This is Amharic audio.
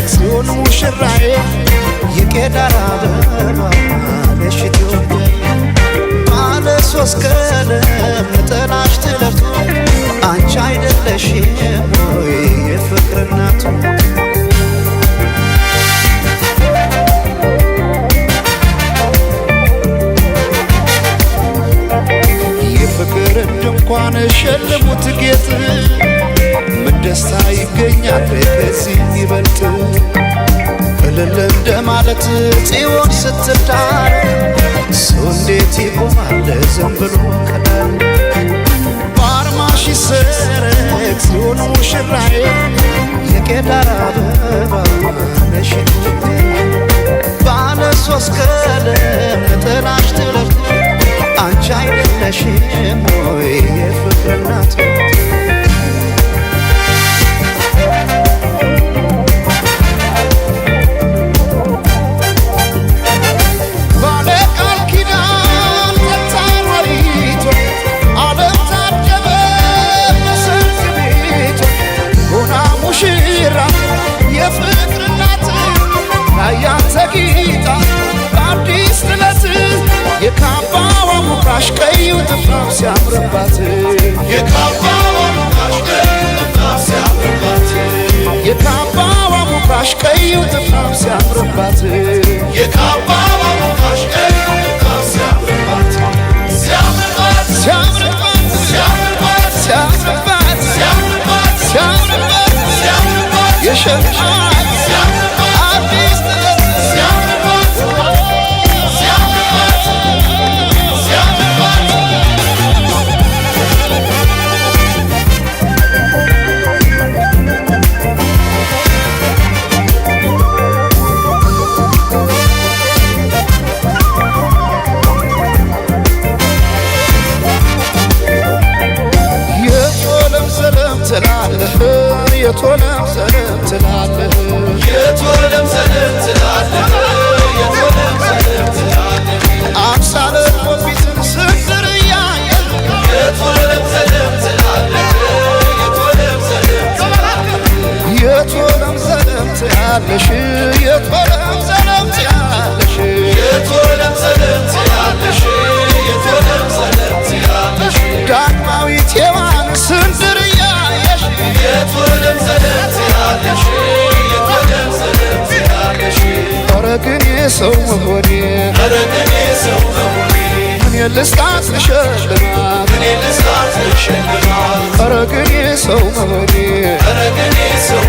ጽዮን ሙሽራዬ የቄዳር አበባ ነሽ ኢትዮጵያ ባለ ሶስት ቀለም ነጠላሽ ጥለቱ አንቺ አይደለሽም ወይ የፍቅር እናቱ የፍቅር ድንኳን ሸልሙት ጌጥ ምን ደስታ ይገኛል ከዚህ ይበልጥ እልል እንደማለት ጽዮን ስትዳር ሰው እንዴት ይቆማል ዝም ብሎ ከዳር በአርማሽ ይሰረቅ ጽዮን ሙሽራዬ የቄዳር አበባ ነሽ ኢትዮጵያ ባለ ሶስት ቀለም ነጠላሽ ጥለቱ አንቺ አይደለሽም ወይ የፍቅር እናቱ የካባዋ ሙቃሽ ቀዩ ጥፍራም ሲያምርባት የካባዋ ሙቃሽ ቀዩ ጥፍራም ሲያምርባት የካባዋ ሙቃሽ ቀዩ ጥፍራም ሲያምርባት የካባዋ ሙቃሽ ቀዩ ጥፍራም ሲያምርባት ሲያምርባት ሲያምርባት ሲያምርባት ሲያምርባት ሲያምርባት ሲያምርባት ሲያምርባት የሸምዓት አዲስ የቶለም ሰለም ትላለህ የቶለም ሰለም ትላለህ የቶለም ሰለም ትላለህ አምሳለ ሞፊትን ስንድር ያየህ የቶለም ሰለም ትላለህ የቶለም ሰለም ትላለህ የቶለም ሰለም ትያለሽ የቶለም ሰለም ትያለሽ የቶለም ሰለም ትያለሽ የቶለም ሰለም ትያለሽ ዳግማዊት ሔዋን ስንድር ያየሽ የቶለም ሰለም ትያለሽ የቶለም ሰለም ትያለሽ ኧረ ግን የሰው መሆኔ ኧረ ግን የሰው መሆኔ ምን ልስጣት ልሸልማት ምን ልስጣት ልሸልማት ኧረ ግን የሰው መሆኔ ኧረ ግን የሰው